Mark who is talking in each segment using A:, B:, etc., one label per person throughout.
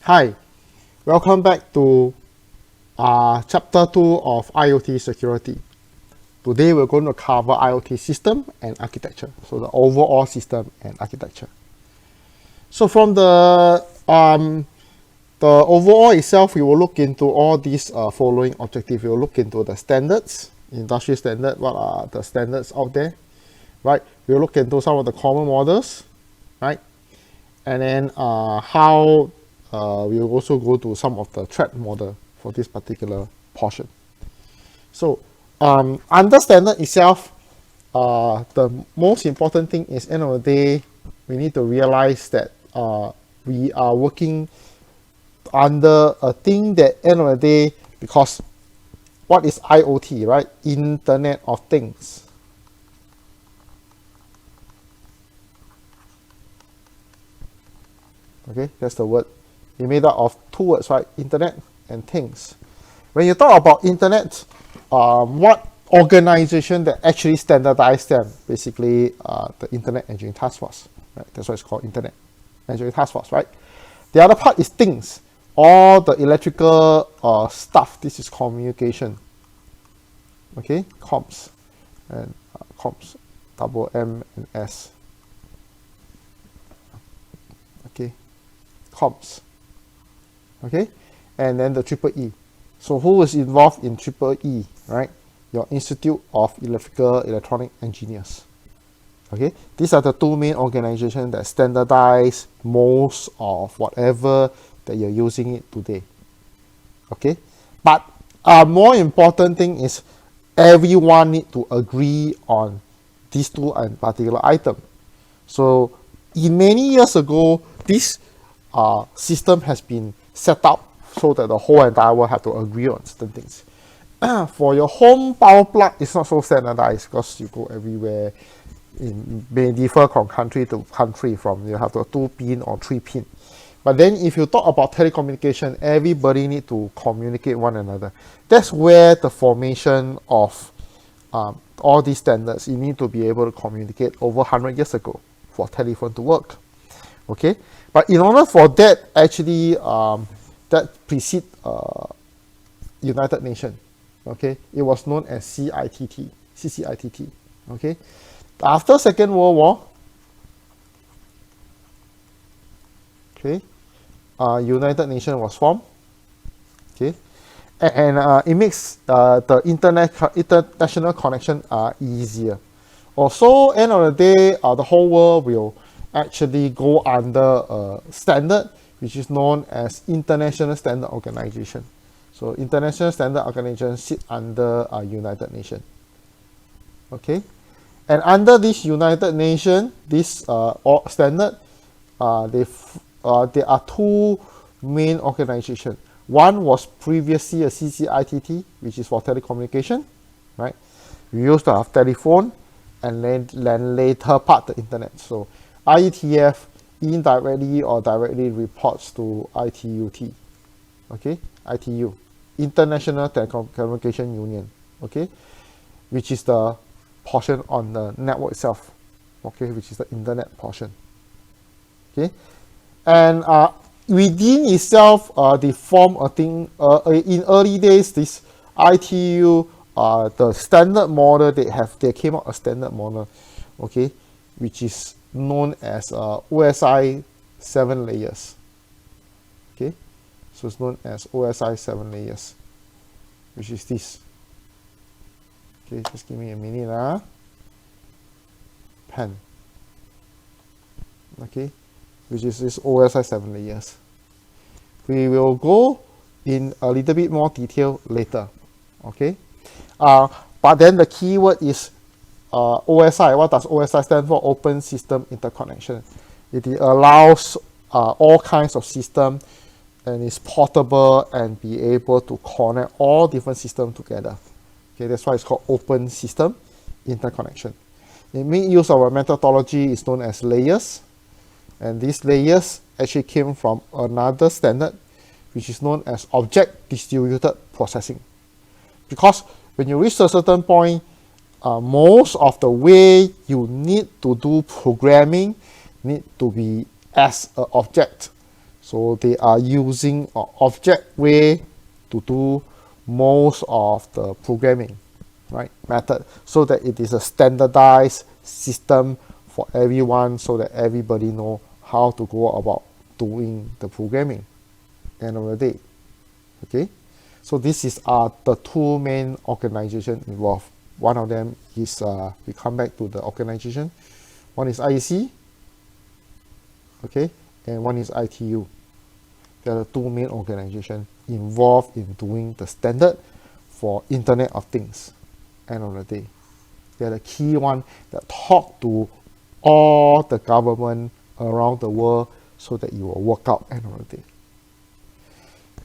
A: Hi, welcome back to Chapter 2 of IoT Security. Today we're going to cover IoT system and architecture, so the overall system and architecture. So from the overall itself, we will look into all these following objectives. We will look into the standards, industry standard, what are the standards out there, right? We'll look into some of the common models, right? And then how we will also go to some of the threat model for this particular portion. So under standard itself, the most important thing is end of the day, we need to realize that we are working under a thing that end of the day, because what is IoT, right? Internet of Things. Okay, that's the word. It's made up of two words, right? Internet and things. When you talk about internet, what organization that actually standardized them? Basically, the Internet Engineering Task Force, right? That's why it's called Internet Engineering Task Force, right? The other part is things. All the electrical stuff. This is communication. Okay, comms and comms, double M and S. Okay, comms. Okay, and then the triple E. So who is involved in triple E, right? Your Institute of Electronic Engineers. Okay, these are the two main organizations that standardize most of whatever that you're using it today. Okay, but more important thing is everyone need to agree on these two particular items. So in many years ago, this system has been set up so that the whole entire world have to agree on certain things. For your home power plug, it's not so standardized because you go everywhere. It may differ from country to country, from you have a 2-pin or 3-pin. But then if you talk about telecommunication, everybody need to communicate one another. That's where the formation of all these standards, you need to be able to communicate over 100 years ago for telephone to work. Okay, but in order for that, actually, that precede United Nations. Okay, it was known as CCITT. Okay, after Second World War, okay, United Nations was formed. Okay, and it makes the international connection easier. Also, end of the day, the whole world will actually go under a standard which is known as International Standard Organization. So International Standard Organization sit under United Nations. Okay, and under this United Nations, this standard, there are two main organizations. One was previously a CCITT, which is for telecommunication, right? We used to have telephone, and then later part the internet. So IETF indirectly or directly reports to ITUT. Okay, ITU, International Telecommunication Union. Okay, which is the portion on the network itself. Okay, which is the internet portion. Okay, and within itself, they form a thing. In early days, this ITU, the standard model they came out a standard model. Okay, which is known as OSI 7 layers. Okay, so it's known as OSI 7 layers, which is this. Okay, just give me a minute. Pen. Okay, which is this OSI 7 layers. We will go in a little bit more detail later. Okay, but then the keyword is OSI. What does OSI stand for? Open System Interconnection. It allows all kinds of system and is portable and be able to connect all different systems together. Okay, that's why it's called Open System Interconnection. It makes use of a methodology is known as layers, and these layers actually came from another standard which is known as Object Distributed Processing. Because when you reach a certain point, most of the way you need to do programming need to be as an object. So they are using an object way to do most of the programming, right, method, so that it is a standardized system for everyone, so that everybody know how to go about doing the programming end of the day. Okay, so this is the two main organizations involved. One of them is we come back to the organization. One is IEC, okay, and one is ITU. They are the two main organizations involved in doing the standard for Internet of Things. End of the day, they are the key one that talk to all the government around the world so that it will work out end of the day.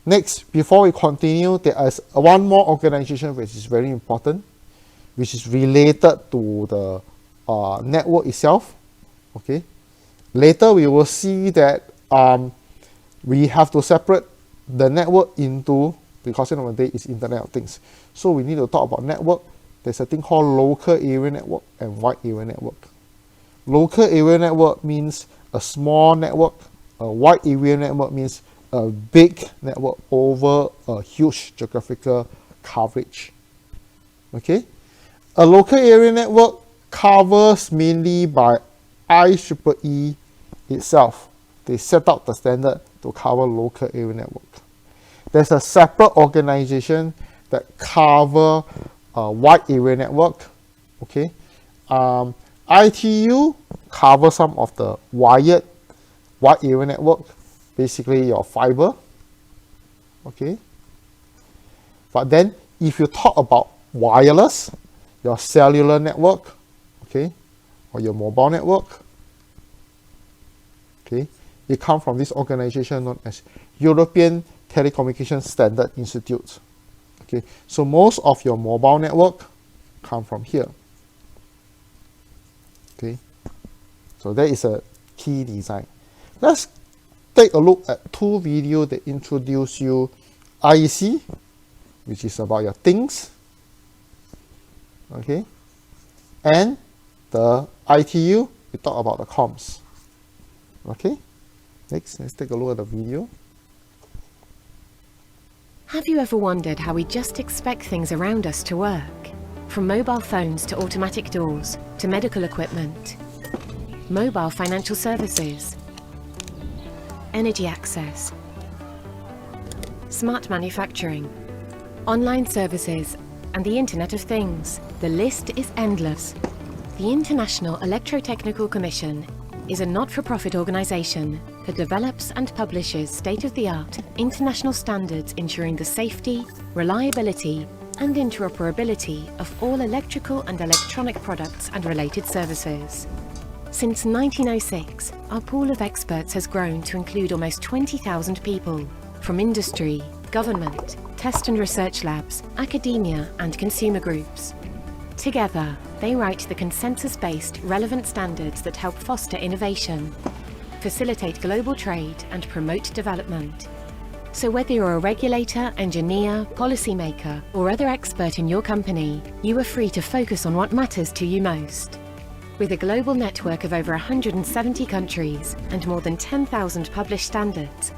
A: Next, before we continue, there is one more organization which is very important, which is related to the network itself. Okay, later we will see that we have to separate the network into, because end of the day it's Internet of Things. So we need to talk about network. There's a thing called local area network and wide area network. Local area network means a small network. A wide area network means a big network over a huge geographical coverage. Okay, a local area network covers mainly by IEEE itself. They set out the standard to cover local area network. There's a separate organization that cover wide area network. Okay, ITU covers some of the wide area network, basically your fiber. Okay, but then if you talk about wireless, your cellular network, okay, or your mobile network, okay, it comes from this organization known as European Telecommunication Standard Institute. Okay, so most of your mobile network come from here. Okay, so that is a key design. Let's take a look at two videos that introduce you IEC, which is about your things, okay, and the ITU, we talk about the comms. Okay, next, let's take a look at the video.
B: Have you ever wondered how we just expect things around us to work? From mobile phones to automatic doors to medical equipment, mobile financial services, energy access, smart manufacturing, online services, and the Internet of Things. The list is endless. The International Electrotechnical Commission is a not-for-profit organisation that develops and publishes state-of-the-art international standards ensuring the safety, reliability, and interoperability of all electrical and electronic products and related services. Since 1906, our pool of experts has grown to include almost 20,000 people, from industry, government, test and research labs, academia, and consumer groups. Together, they write the consensus-based, relevant standards that help foster innovation, facilitate global trade, and promote development. So whether you're a regulator, engineer, policymaker, or other expert in your company, you are free to focus on what matters to you most. With a global network of over 170 countries and more than 10,000 published standards,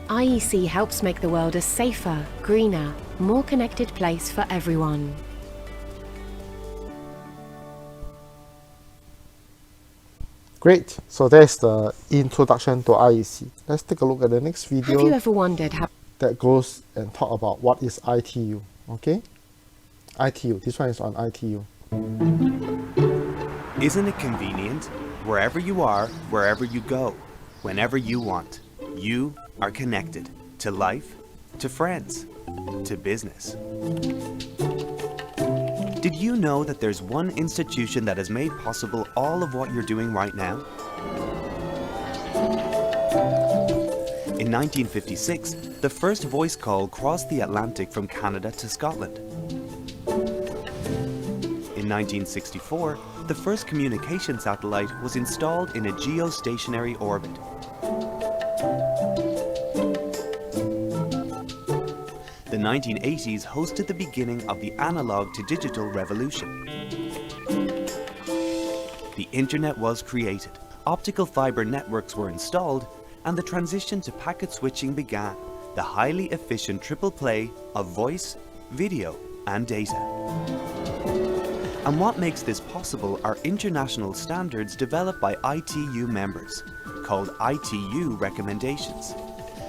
B: IEC helps make the world a safer, greener, more connected place for everyone.
A: Great, so that's the introduction to IEC. Let's take a look at the next video.
B: Have you ever wondered how
A: that goes and talk about what is ITU, okay? ITU, this one is on ITU.
C: Isn't it convenient? Wherever you are, wherever you go, whenever you want, you are connected to life, to friends, to business. Did you know that there's one institution that has made possible all of what you're doing right now? In 1956, the first voice call crossed the Atlantic from Canada to Scotland. In 1964, the first communication satellite was installed in a geostationary orbit. The 1980s hosted the beginning of the analog to digital revolution. The internet was created, optical fiber networks were installed, and the transition to packet switching began, the highly efficient triple play of voice, video, and data. And what makes this possible are international standards developed by ITU members, called ITU recommendations.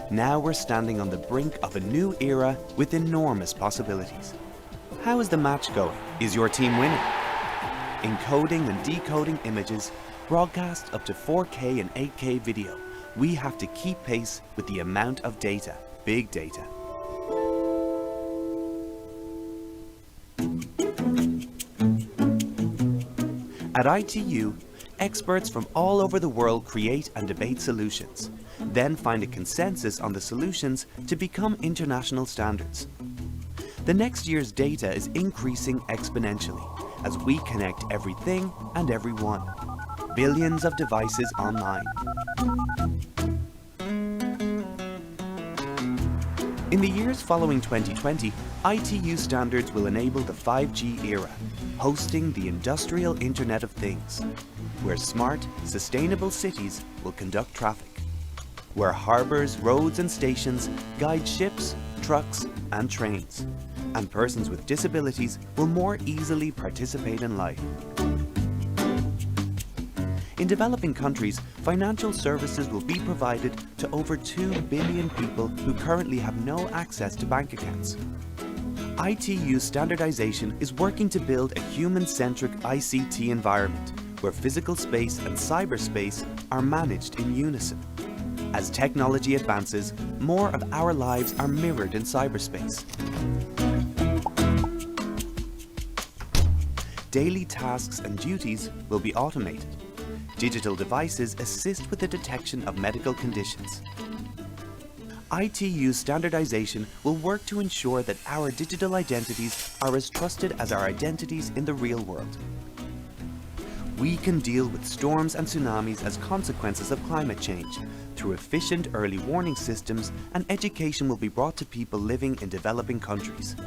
C: Now we're standing on the brink of a new era with enormous possibilities. How is the match going? Is your team winning? Encoding and decoding images, broadcast up to 4K and 8K video, we have to keep pace with the amount of data, big data. At ITU, experts from all over the world create and debate solutions, then find a consensus on the solutions to become international standards. The next year's data is increasing exponentially as we connect everything and everyone. Billions of devices online. In the years following 2020, ITU standards will enable the 5G era, hosting the industrial Internet of Things, where smart, sustainable cities will conduct traffic, where harbors, roads and stations guide ships, trucks and trains, and persons with disabilities will more easily participate in life. In developing countries, financial services will be provided to over 2 billion people who currently have no access to bank accounts. ITU standardization is working to build a human-centric ICT environment where physical space and cyberspace are managed in unison. As technology advances, more of our lives are mirrored in cyberspace. Daily tasks and duties will be automated. Digital devices assist with the detection of medical conditions. ITU standardization will work to ensure that our digital identities are as trusted as our identities in the real world. We can deal with storms and tsunamis as consequences of climate change through efficient early warning systems, and education will be brought to people living in developing countries.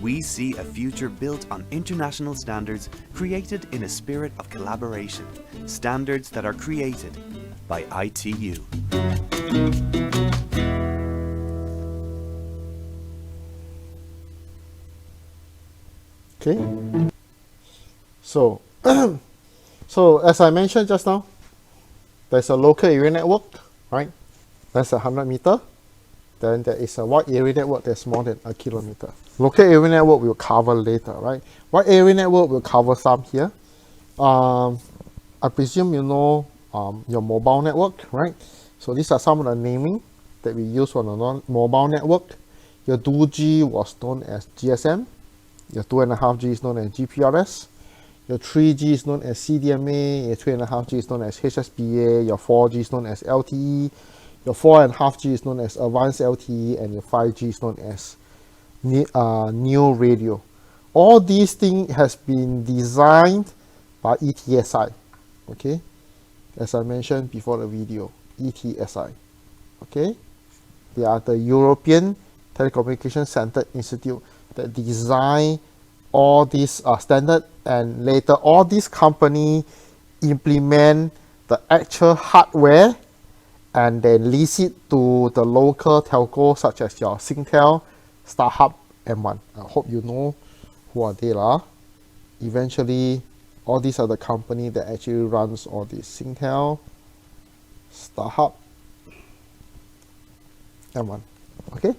C: We see a future built on international standards created in a spirit of collaboration, standards that are created by ITU.
A: Okay. So, so as I mentioned just now, there's a local area network, right? That's 100 meter. Then there is a wide area network that's more than 1 kilometer. Local area network we'll cover later, right? Wide area network we'll cover some here. I presume you know your mobile network, right? So these are some of the naming that we use for the mobile network. Your 2G was known as GSM. Your 2.5G is known as GPRS. Your 3G is known as CDMA. Your 3.5G is known as HSPA. Your 4G is known as LTE. Your 4.5G is known as Advanced LTE, and your 5G is known as New Radio. All these things has been designed by ETSI, okay? As I mentioned before the video, ETSI, okay? They are the European Telecommunication Center Institute that design all these standard, and later all these companies implement the actual hardware and then lease it to the local telco such as your Singtel, StarHub, M1. I hope you know who are they lah. Eventually, all these are the company that actually runs all these Singtel, StarHub, M1. Okay,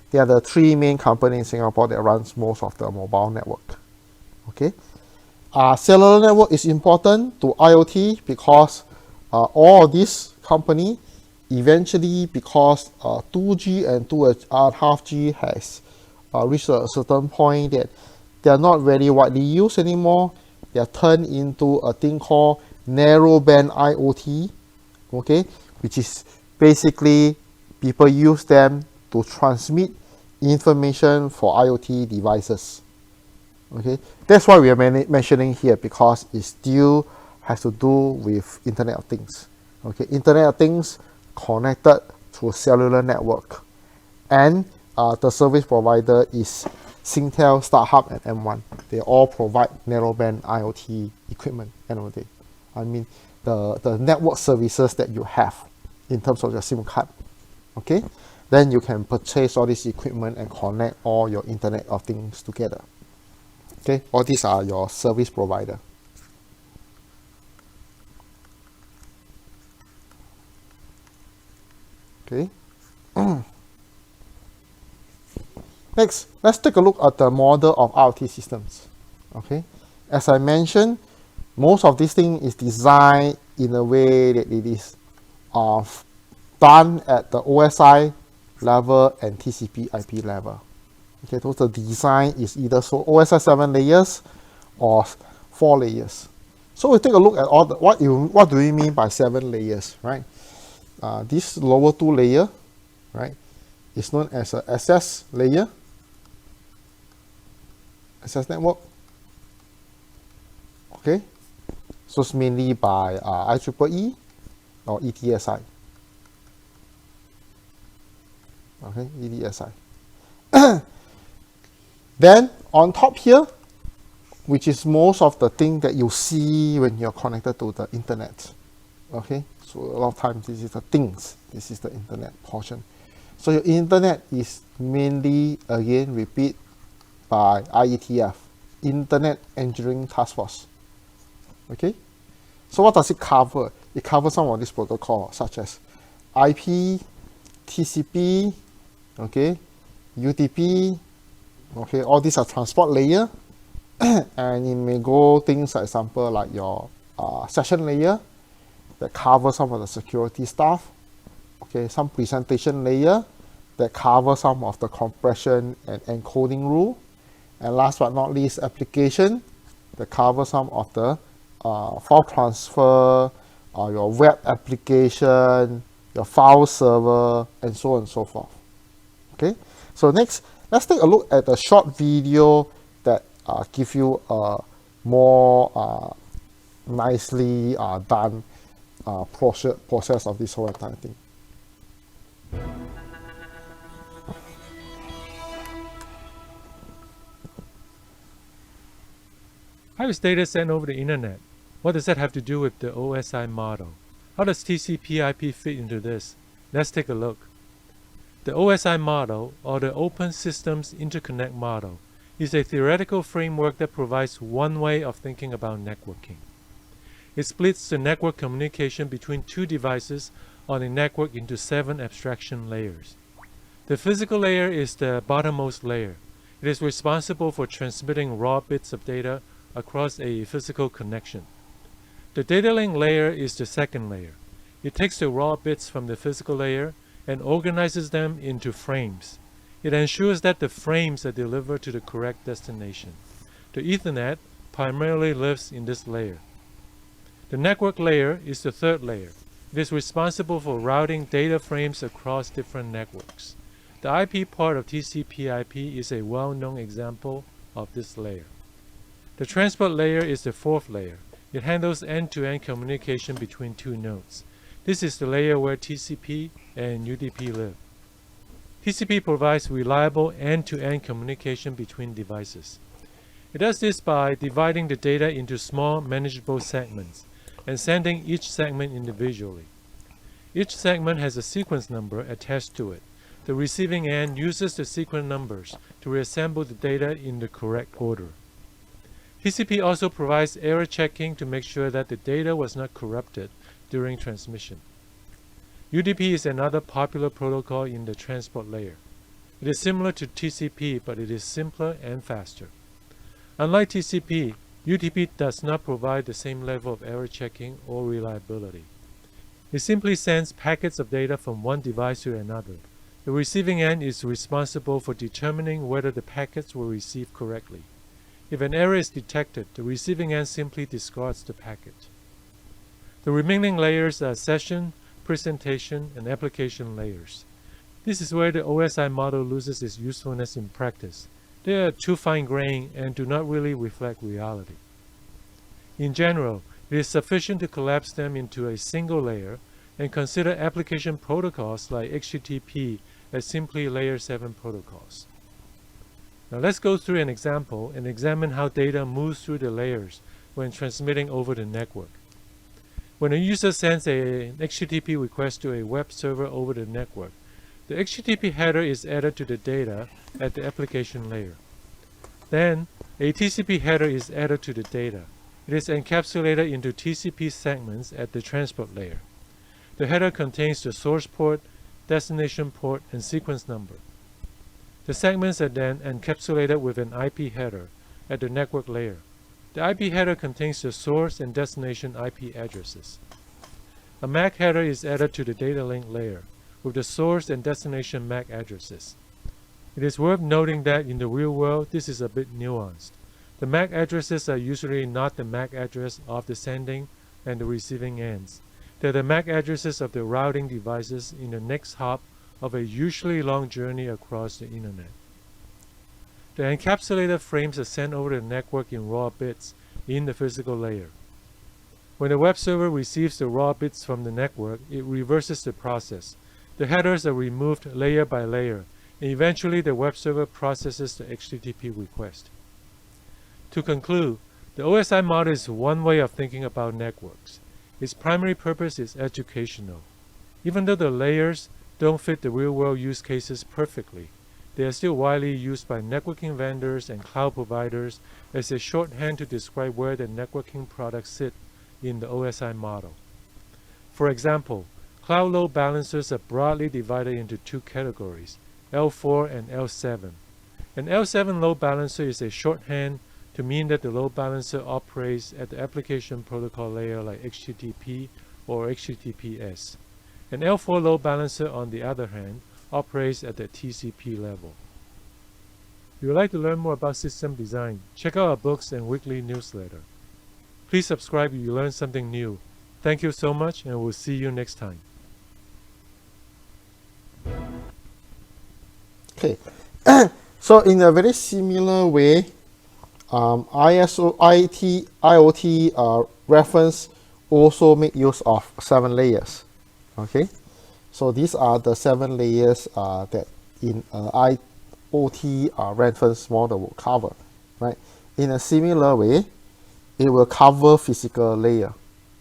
A: they are the 3 main companies in Singapore that runs most of the mobile network. Okay, cellular network is important to IoT because all of these companies eventually, because 2G and 2.5G has reached a certain point that they are not very widely used anymore. They are turned into a thing called narrowband IoT, okay, which is basically people use them to transmit information for IoT devices. Okay, that's why we are mentioning here, because it still has to do with Internet of Things. Okay, Internet of Things connected through cellular network, and the service provider is Singtel, StarHub, and M1. They all provide narrowband IoT equipment. End of the day, I mean the network services that you have. in terms of your SIM card. Okay, then you can purchase all this equipment and connect all your Internet of Things together. Okay, all these are your service provider. Okay. Next, let's take a look at the model of IoT systems. Okay, as I mentioned, most of this thing is designed in a way that it is done at the OSI level and TCP/IP level. Okay, so the design is either so OSI 7 layers or 4 layers. So we take a look at all the, what do we mean by 7 layers, right? This lower 2 layer, right, is known as a access layer, access network. Okay, so it's mainly by IEEE or ETSI. Okay, ETSI. Then on top here, which is most of the thing that you see when you're connected to the internet. Okay, so a lot of times this is the things, this is the internet portion. So your internet is mainly, again, repeat, by IETF, Internet Engineering Task Force. Okay, so what does it cover? It covers some of these protocols such as IP, TCP, okay, UDP, okay, all these are transport layer. And it may go things, for example, like your session layer that covers some of the security stuff. Okay, some presentation layer that covers some of the compression and encoding rule. And last but not least, application that covers some of the file transfer, your web application, your file server, and so on and so forth. Okay, so next, let's take a look at a short video that give you a more nicely done process of this whole entire thing.
D: How is data sent over the internet? What does that have to do with the OSI model? How does TCP/IP fit into this? Let's take a look. The OSI model, or the Open Systems Interconnect model, is a theoretical framework that provides one way of thinking about networking. It splits the network communication between two devices on a network into 7 abstraction layers. The physical layer is the bottommost layer. It is responsible for transmitting raw bits of data across a physical connection. The data link layer is the second layer. It takes the raw bits from the physical layer and organizes them into frames. It ensures that the frames are delivered to the correct destination. The Ethernet primarily lives in this layer. The network layer is the third layer. It is responsible for routing data frames across different networks. The IP part of TCP/IP is a well-known example of this layer. The transport layer is the fourth layer. It handles end-to-end communication between two nodes. This is the layer where TCP and UDP live. TCP provides reliable end-to-end communication between devices. It does this by dividing the data into small, manageable segments and sending each segment individually. Each segment has a sequence number attached to it. The receiving end uses the sequence numbers to reassemble the data in the correct order. TCP also provides error checking to make sure that the data was not corrupted during transmission. UDP is another popular protocol in the transport layer. It is similar to TCP, but it is simpler and faster. Unlike TCP, UDP does not provide the same level of error checking or reliability. It simply sends packets of data from one device to another. The receiving end is responsible for determining whether the packets were received correctly. If an error is detected, the receiving end simply discards the packet. The remaining layers are session, presentation, and application layers. This is where the OSI model loses its usefulness in practice. They are too fine-grained and do not really reflect reality. In general, it is sufficient to collapse them into a single layer and consider application protocols like HTTP as simply layer 7 protocols. Now let's go through an example and examine how data moves through the layers when transmitting over the network. When a user sends an HTTP request to a web server over the network, the HTTP header is added to the data at the application layer. Then, a TCP header is added to the data. It is encapsulated into TCP segments at the transport layer. The header contains the source port, destination port, and sequence number. The segments are then encapsulated with an IP header at the network layer. The IP header contains the source and destination IP addresses. A MAC header is added to the data link layer with the source and destination MAC addresses. It is worth noting that in the real world, this is a bit nuanced. The MAC addresses are usually not the MAC address of the sending and the receiving ends. They're the MAC addresses of the routing devices in the next hop of a usually long journey across the internet. The encapsulated frames are sent over the network in raw bits in the physical layer. When the web server receives the raw bits from the network, it reverses the process. The headers are removed layer by layer, and eventually the web server processes the HTTP request. To conclude, the OSI model is one way of thinking about networks. Its primary purpose is educational. Even though the layers don't fit the real-world use cases perfectly, they are still widely used by networking vendors and cloud providers as a shorthand to describe where the networking products sit in the OSI model. For example, cloud load balancers are broadly divided into two categories, L4 and L7. An L7 load balancer is a shorthand to mean that the load balancer operates at the application protocol layer like HTTP or HTTPS. An L4 load balancer, on the other hand, operates at the TCP level. If you would like to learn more about system design, check out our books and weekly newsletter. Please subscribe if you learned something new. Thank you so much, and we'll see you next time.
A: Okay, so in a very similar way, IoT reference also make use of 7 layers. Okay, so these are the 7 layers that in IoT reference model will cover, right? In a similar way, it will cover physical layer.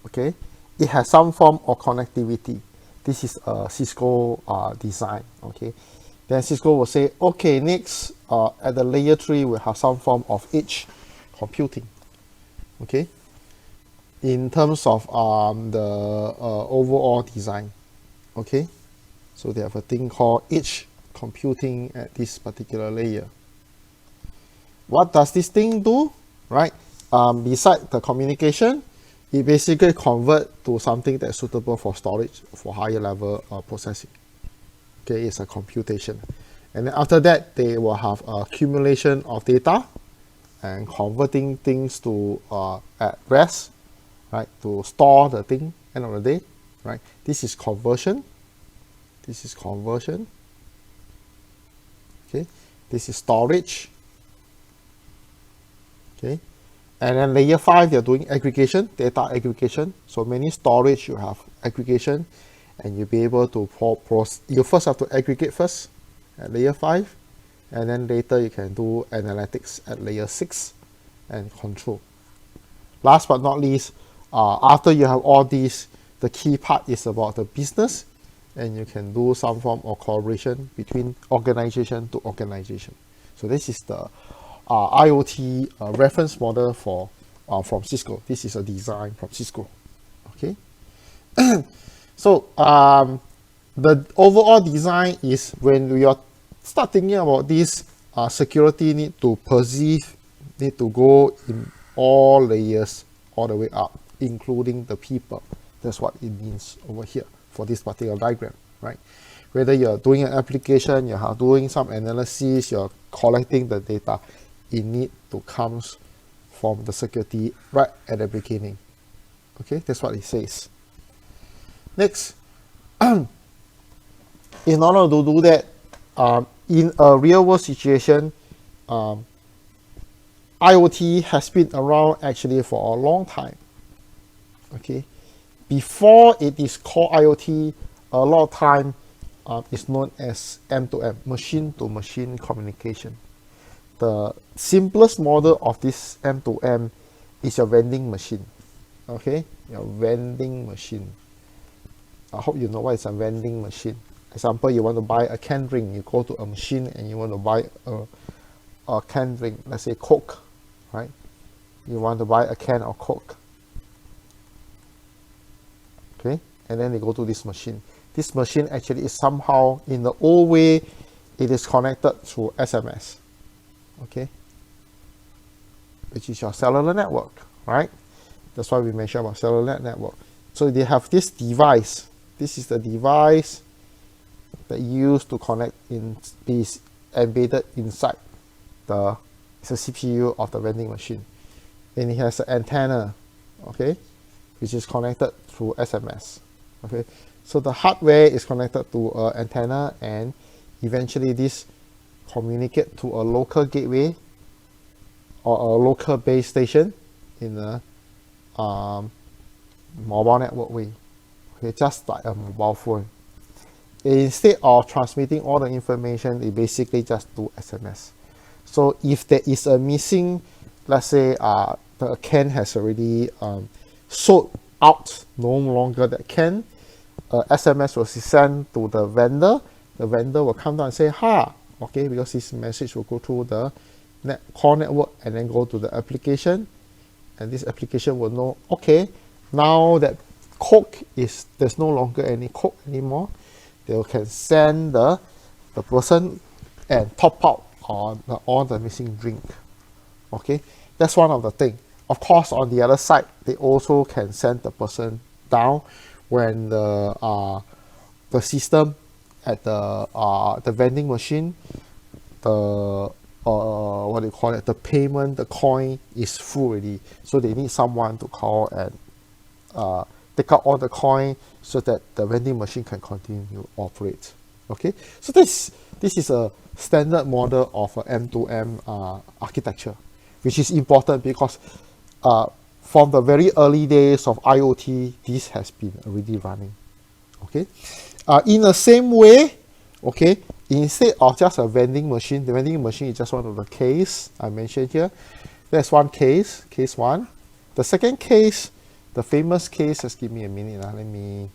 A: Okay, it has some form of connectivity. This is a Cisco design. Okay, then Cisco will say, okay, next at the layer 3 we have some form of edge computing. Okay, in terms of the overall design. Okay, so they have a thing called edge computing at this particular layer. What does this thing do? Right, beside the communication, it basically convert to something that's suitable for storage for higher level processing. Okay, it's a computation, and then after that they will have accumulation of data and converting things to at rest, right, to store the thing end of the day, right? This is conversion. This is conversion. Okay, this is storage. Okay, and then layer 5 they're doing aggregation, data aggregation. So many storage you have aggregation, and you'll be able to you first have to aggregate first at layer 5, and then later you can do analytics at layer 6 and control. Last but not least, after you have all these, the key part is about the business, and you can do some form of collaboration between organization to organization. So this is the IoT reference model for from Cisco. This is a design from Cisco. Okay. So the overall design is when we are start thinking about this, security need to perceive, need to go in all layers all the way up, including the people. That's what it means over here for this particular diagram, right? Whether you're doing an application, you're doing some analysis, you're collecting the data, it need to come from the security right at the beginning. Okay, that's what it says. Next, in order to do that, in a real world situation, IoT has been around actually for a long time. Okay, before it is called IoT, a lot of time is known as M2M, machine to machine communication. The simplest model of this M2M is your vending machine. Okay, your vending machine. I hope you know what is a vending machine. Example, you want to buy a canned drink, you go to a machine and you want to buy a canned drink, let's say Coke, right? You want to buy a can of Coke. Okay, and then they go to this machine. This machine actually is somehow, in the old way, it is connected through SMS. Okay, which is your cellular network, right? That's why we mentioned about cellular network. So they have this device. This is the device that you use to connect is embedded inside it's a CPU of the vending machine. And it has an antenna, okay, which is connected through SMS. Okay, so the hardware is connected to an antenna, and eventually this communicate to a local gateway or a local base station in a mobile network way. Okay, just like a mobile phone. Instead of transmitting all the information, they basically just do SMS. So if there is a missing, let's say the can has already sold out, no longer that can, SMS will be sent to the vendor. The vendor will come down and say, okay, because this message will go through the core network and then go to the application. And this application will know, okay, now that there's no longer any Coke anymore, they can send the person and top out on all the missing drink. Okay, that's one of the things. Of course, on the other side, they also can send the person down when the system at the vending machine, what do you call it, the payment, the coin is full already. So they need someone to call and take out all the coin so that the vending machine can continue to operate. Okay, so this is a standard model of M2M architecture, which is important because from the very early days of IoT, this has been already running. Okay, in the same way, okay, instead of just a vending machine, the vending machine is just one of the case I mentioned here. That's one case one. The second case, the famous case, just give me a minute. Let me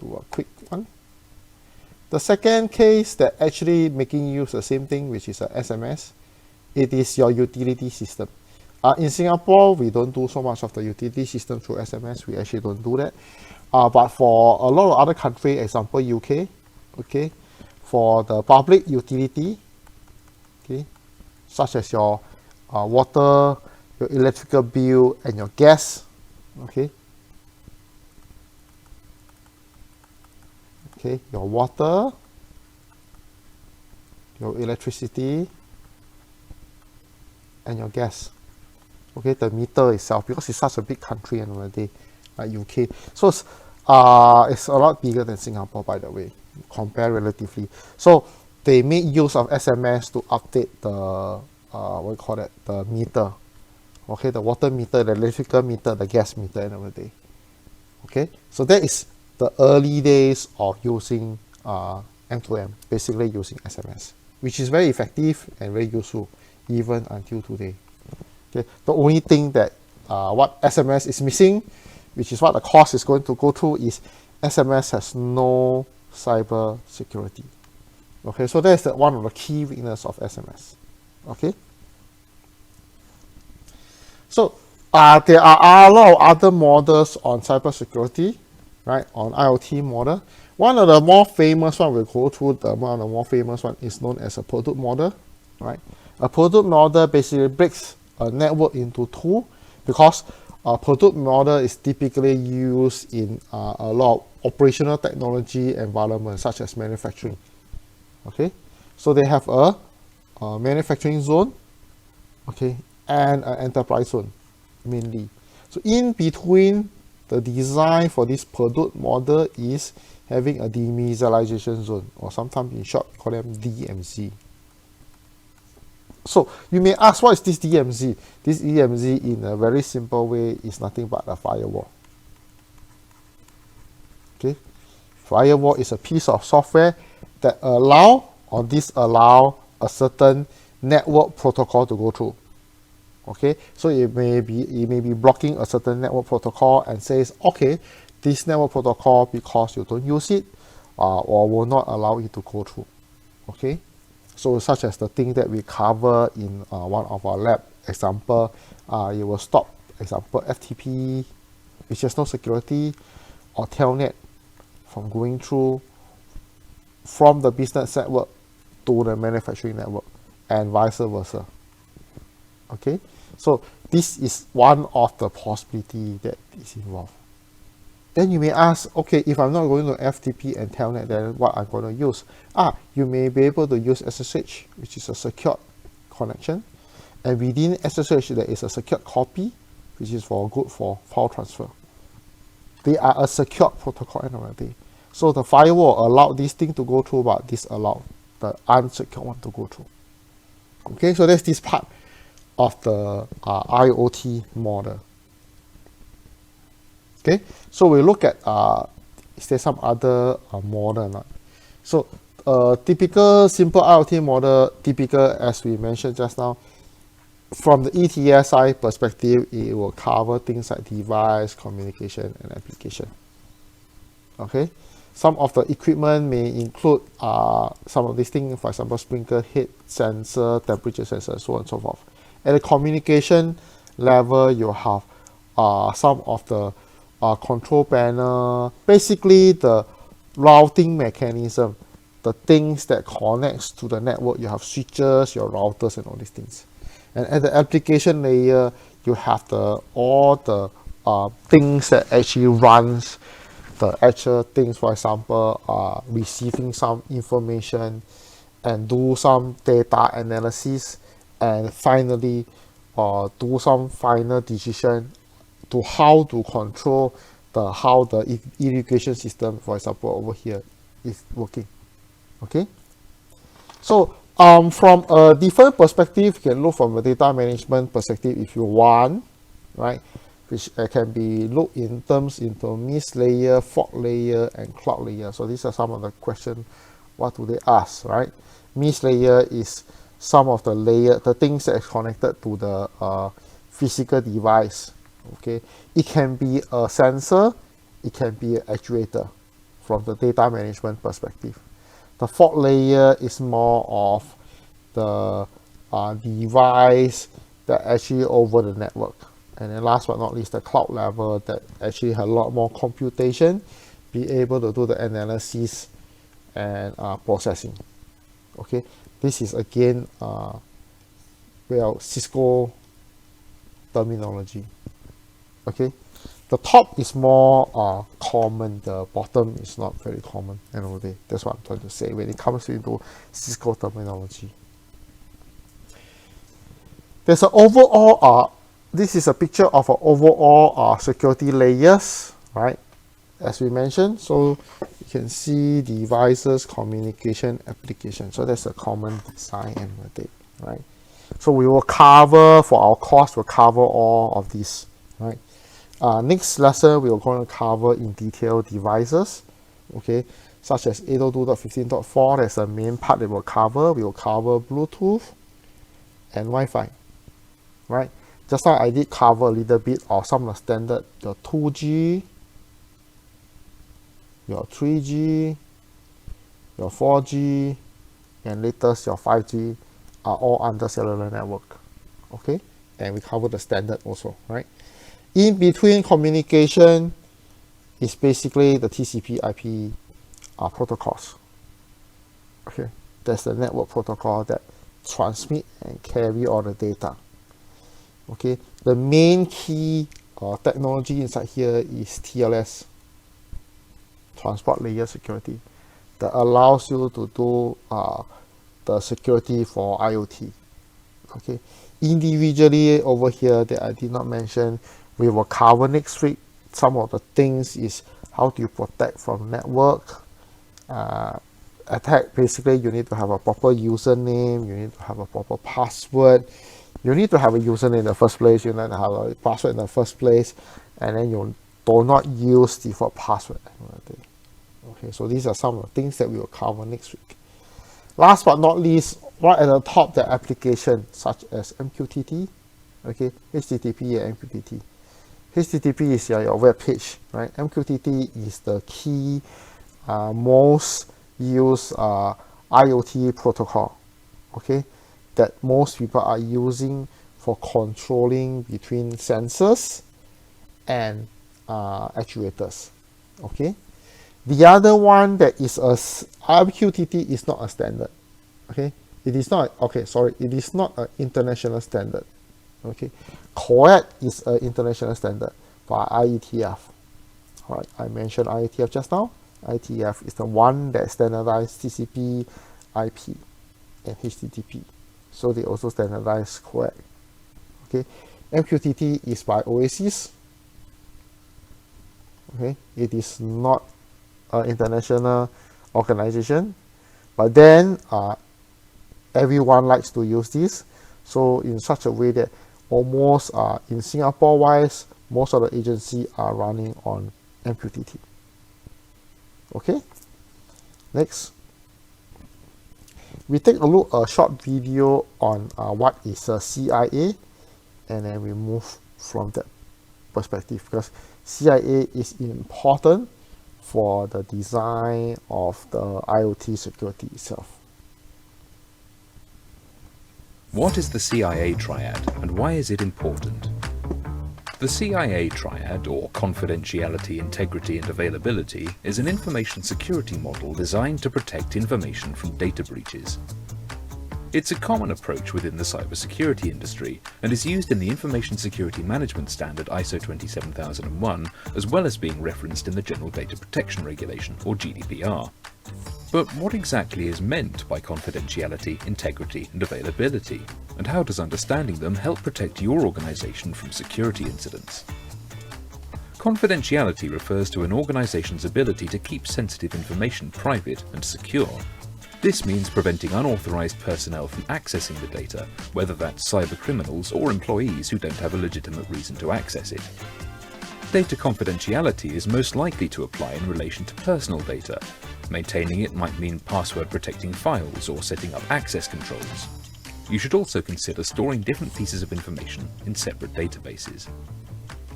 A: do a quick one. The second case that actually making use the same thing, which is a SMS, it is your utility system. In Singapore, we don't do so much of the utility system through SMS. We actually don't do that. But for a lot of other countries, example UK, okay, for the public utility, okay, such as your water, your electrical bill, and your gas, okay, your water, your electricity, and your gas. Okay, the meter itself, because it's such a big country and already, like UK. So it's a lot bigger than Singapore, by the way, compare relatively. So they make use of SMS to update the the meter. Okay, the water meter, the electrical meter, the gas meter, and everything. Okay, so that is the early days of using M2M, basically using SMS, which is very effective and very useful even until today. Okay, the only thing that what SMS is missing, which is what the course is going to go through, is SMS has no cyber security. Okay, so that's one of the key weaknesses of SMS. Okay, so there are a lot of other models on cybersecurity, right? On IoT model, one of the more famous one we'll go through. One of the more famous one is known as a product model, right? A product model basically breaks a network into two, because a product model is typically used in a lot of operational technology environments such as manufacturing. Okay, so they have a manufacturing zone, okay, and an enterprise zone mainly. So in between, the design for this product model is having a demilitarization zone, or sometimes in short call them DMZ. So you may ask, what is this DMZ? This DMZ, in a very simple way, is nothing but a firewall. Okay, firewall is a piece of software that allow a certain network protocol to go through. Okay, so it may be blocking a certain network protocol and says, okay, this network protocol, because you don't use it, or will not allow it to go through. Okay, so such as the thing that we cover in one of our lab example, it will stop, example, FTP, which has no security, or telnet from going through from the business network to the manufacturing network, and vice versa. Okay, so this is one of the possibility that is involved. Then you may ask, okay, if I'm not going to FTP and telnet, then what I'm going to use? You may be able to use SSH, which is a secured connection, and within SSH there is a secured copy, which is for file transfer. They are a secure protocol end of the day. So the firewall allowed this thing to go through, but disallow the unsecured one to go through. Okay, so that's this part of the IoT model. Okay, so we look at is there some other model or not? So typical simple IoT model, typical as we mentioned just now, from the ETSI perspective, it will cover things like device, communication, and application. Okay, some of the equipment may include some of these things, for example, sprinkler head sensor, temperature sensor, so on and so forth. At the communication level, you have some of the control panel, basically the routing mechanism, the things that connects to the network. You have switches, your routers, and all these things. And at the application layer, you have all the things that actually runs the actual things. For example, receiving some information and do some data analysis, and finally do some final decision to how to control how the irrigation system, for example, over here is working. Okay, so from a different perspective, you can look from a data management perspective if you want, right? Which can be looked in terms into mist layer, fog layer, and cloud layer. So these are some of the questions. What do they ask, right? Mist layer is some of the things that is connected to the physical device. Okay, it can be a sensor, it can be an actuator from the data management perspective. The fog layer is more of the device that actually over the network. And then last but not least, the cloud level that actually has a lot more computation, be able to do the analysis and processing. Okay, this is again Cisco terminology. Okay, the top is more common, the bottom is not very common. Anyway, that's what I'm trying to say when it comes into Cisco terminology. There's an overall this is a picture of an overall security layers, right? As we mentioned, so you can see devices, communication, application. So that's a common design and method, right? So we will cover, for our course, we'll cover all of these, right? Next lesson, we are going to cover in detail devices, okay, such as 802.15.4. That's the main part that we'll cover. We will cover Bluetooth and Wi-Fi, right? Just now I did cover a little bit of some of the standard, your 2G, your 3G, your 4G, and latest your 5G are all under cellular network, okay? And we cover the standard also, right? In between communication is basically the TCP/IP protocols. Okay, that's the network protocol that transmit and carry all the data. Okay, the main key technology inside here is TLS, transport layer security, that allows you to do the security for IoT. Okay, individually over here that I did not mention, we will cover next week. Some of the things is how do you protect from network attack. Basically, you need to have a proper username, you need to have a proper password, you need to have a username in the first place, you need to have a password in the first place, and then you do not use default password. Okay, so these are some of the things that we will cover next week. Last but not least, right at the top, the application such as MQTT, Okay, HTTP and MQTT. HTTP is your web page, right? MQTT is the key, most used IoT protocol, okay, that most people are using for controlling between sensors and actuators, okay. The other one that is MQTT is not a standard, okay. It is not, okay, sorry, it is not an international standard, okay. COAT is an international standard by IETF. All right, I mentioned IETF just now. IETF is the one that standardizes TCP, IP, and HTTP. So they also standardize COAT. Okay, MQTT is by Oasis. Okay, it is not an international organization, but then everyone likes to use this. So in such a way that almost in Singapore wise, most of the agencies are running on MQTT. Okay, next. We take a short video on what is a CIA, and then we move from that perspective, because CIA is important for the design of the IoT security itself.
E: What is the CIA triad and why is it important? The CIA triad, or confidentiality, integrity and availability, is an information security model designed to protect information from data breaches. It's a common approach within the cybersecurity industry and is used in the Information Security Management Standard ISO 27001, as well as being referenced in the General Data Protection Regulation, or GDPR. But what exactly is meant by confidentiality, integrity and availability? And how does understanding them help protect your organization from security incidents? Confidentiality refers to an organization's ability to keep sensitive information private and secure. This means preventing unauthorized personnel from accessing the data, whether that's cyber criminals or employees who don't have a legitimate reason to access it. Data confidentiality is most likely to apply in relation to personal data. Maintaining it might mean password protecting files or setting up access controls. You should also consider storing different pieces of information in separate databases.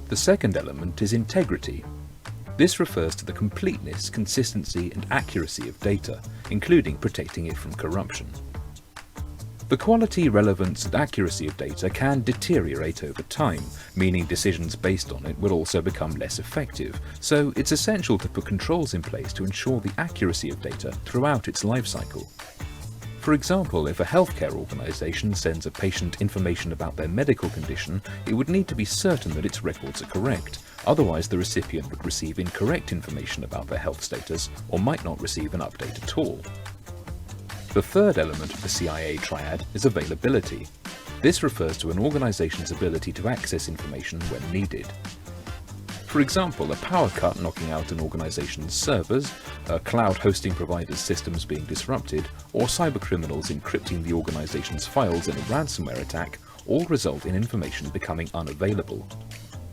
E: The second element is integrity. This refers to the completeness, consistency and accuracy of data, including protecting it from corruption. The quality, relevance and accuracy of data can deteriorate over time, meaning decisions based on it will also become less effective, so it's essential to put controls in place to ensure the accuracy of data throughout its life cycle. For example, if a healthcare organization sends a patient information about their medical condition, it would need to be certain that its records are correct, otherwise the recipient would receive incorrect information about their health status or might not receive an update at all. The third element of the CIA triad is availability. This refers to an organization's ability to access information when needed. For example, a power cut knocking out an organization's servers, a cloud hosting provider's systems being disrupted, or cybercriminals encrypting the organization's files in a ransomware attack all result in information becoming unavailable.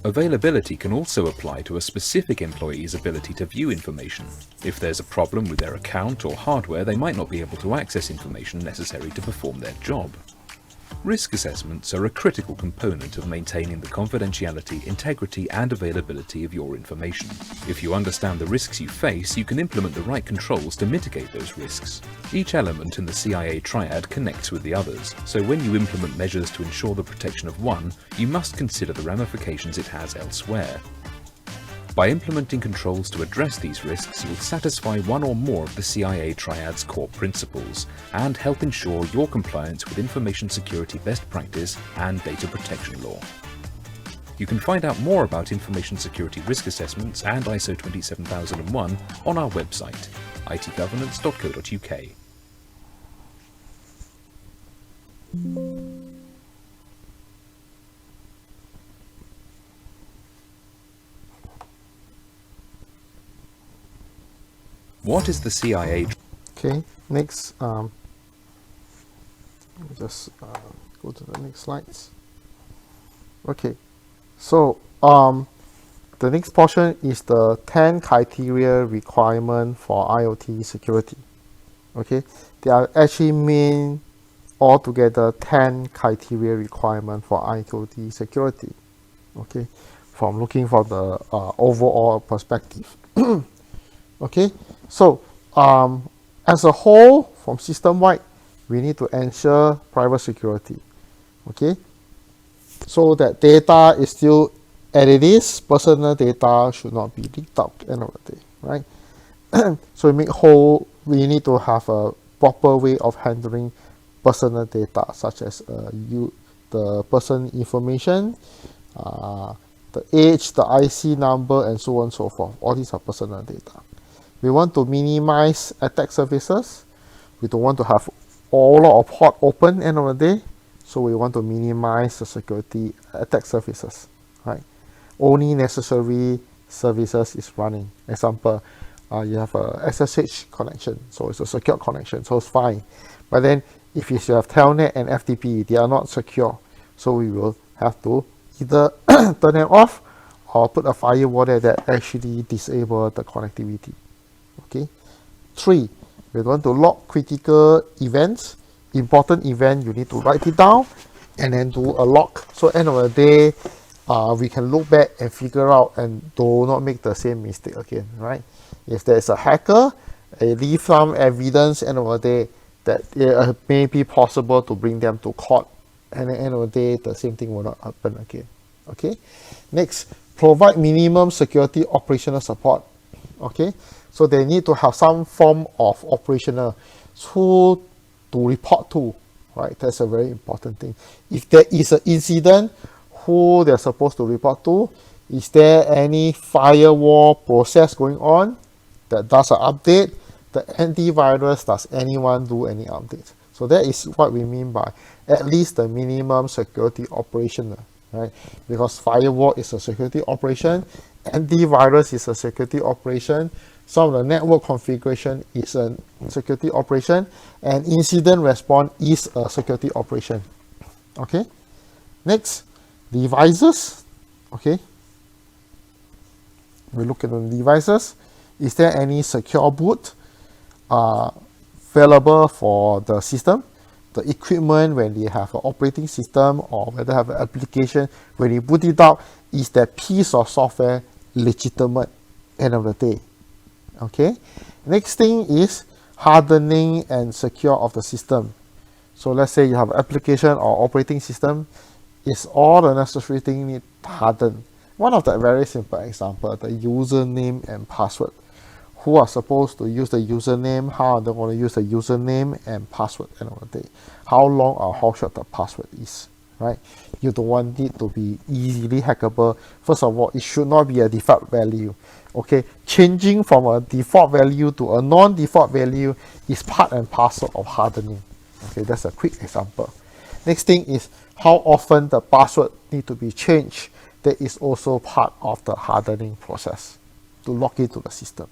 E: Availability can also apply to a specific employee's ability to view information. If there's a problem with their account or hardware, they might not be able to access information necessary to perform their job. Risk assessments are a critical component of maintaining the confidentiality, integrity and availability of your information. If you understand the risks you face, you can implement the right controls to mitigate those risks. Each element in the CIA triad connects with the others, so when you implement measures to ensure the protection of one, you must consider the ramifications it has elsewhere. By implementing controls to address these risks, you'll satisfy one or more of the CIA triad's core principles and help ensure your compliance with information security best practice and data protection law. You can find out more about information security risk assessments and ISO 27001 on our website, itgovernance.co.uk. What is the CIA?
A: Okay, next, let me just go to the next slides. Okay, so the next portion is the 10 criteria requirement for IoT security. Okay, there are actually altogether 10 criteria requirement for IoT security. Okay, from looking for the overall perspective. Okay, so as a whole, from system-wide, we need to ensure private security. Okay, so that data is still as it is, personal data should not be leaked out at the end of the day, right? So we need to have a proper way of handling personal data, such as the person information, the age, the IC number, and so on and so forth. All these are personal data. We want to minimize attack surfaces. We don't want to have all of port open end of the day. So we want to minimize the security attack surfaces, right? Only necessary services is running. Example, you have a SSH connection, so it's a secure connection, so it's fine. But then if you have Telnet and FTP, they are not secure. So we will have to either turn them off or put a firewall there that actually disable the connectivity. Okay. 3, we want to log critical events. Important event, you need to write it down and then do a log. So end of the day, we can look back and figure out and do not make the same mistake again, right? If there's a hacker, leave some evidence end of the day that it may be possible to bring them to court, and at the end of the day, the same thing will not happen again. Okay. Next, provide minimum security operational support. Okay. So they need to have some form of operational who to report to, right? That's a very important thing. If there is an incident, who they're supposed to report to? Is there any firewall process going on that does an update? The antivirus, does anyone do any updates? So that is what we mean by at least the minimum security operation, right? Because firewall is a security operation, antivirus is a security operation, some of the network configuration is a security operation, and incident response is a security operation. Okay. Next, devices. Okay. We look at the devices. Is there any secure boot available for the system? The equipment, when they have an operating system or whether have an application, when you boot it out, is that piece of software legitimate end of the day? Okay. Next thing is hardening and secure of the system. So let's say you have an application or operating system, is all the necessary thing need hardened. One of the very simple example, the username and password. Who are supposed to use the username? How are they going to use the username and password end of the day? How long or how short the password is, right? You don't want it to be easily hackable. First of all, it should not be a default value. Okay, changing from a default value to a non-default value is part and parcel of hardening. Okay, that's a quick example. Next thing is how often the password need to be changed. That is also part of the hardening process to log into the system.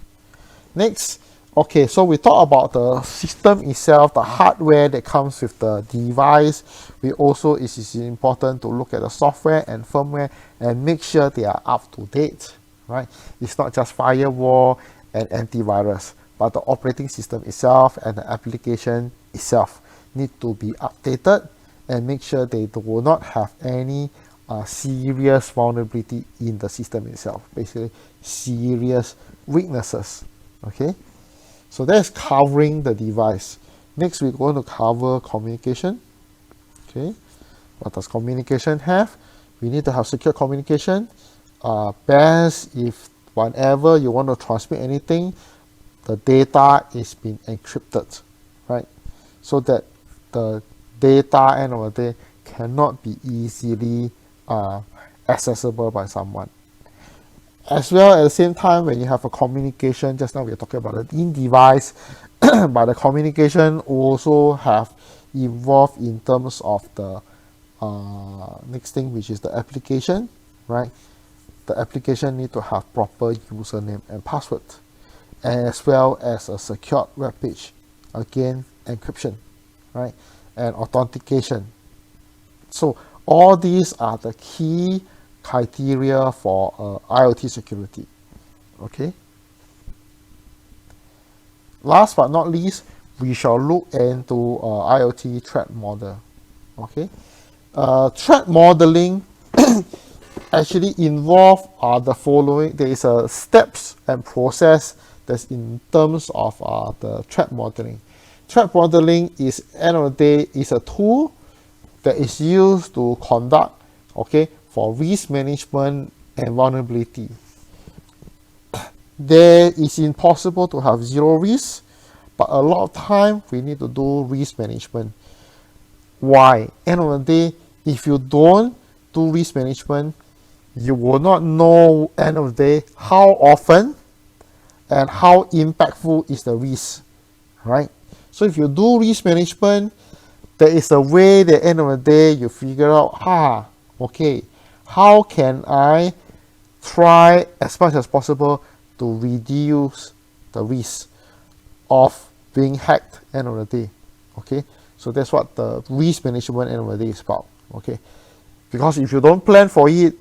A: Next, okay, so we talk about the system itself, the hardware that comes with the device. We also, it is important to look at the software and firmware and make sure they are up to date, right? It's not just firewall and antivirus, but the operating system itself and the application itself need to be updated and make sure they do not have any serious vulnerability in the system itself, basically serious weaknesses. Okay, so that's covering the device. Next, we're going to cover communication. Okay, what does communication have? We need to have secure communication. Best if whenever you want to transmit anything, the data is being encrypted, right? So that the data end of the day cannot be easily accessible by someone. As well, at the same time, when you have a communication, just now we are talking about the in-device, but the communication also have evolved in terms of the next thing, which is the application, right? The application need to have proper username and password, as well as a secured web page. Again, encryption, right? And authentication. So all these are the key criteria for IoT security. Okay. Last but not least, we shall look into IoT threat model. Okay, threat modeling actually involve the following. There is a steps and process that's in terms of the threat modeling. Threat modeling is, end of the day, is a tool that is used to conduct, okay, for risk management and vulnerability. There is impossible to have zero risk, but a lot of time we need to do risk management. Why? End of the day, if you don't do risk management, you will not know, end of the day, how often and how impactful is the risk, right? So if you do risk management, there is a way that end of the day you figure out, okay, how can I try as much as possible to reduce the risk of being hacked end of the day, okay? So that's what the risk management end of the day is about, okay? Because if you don't plan for it,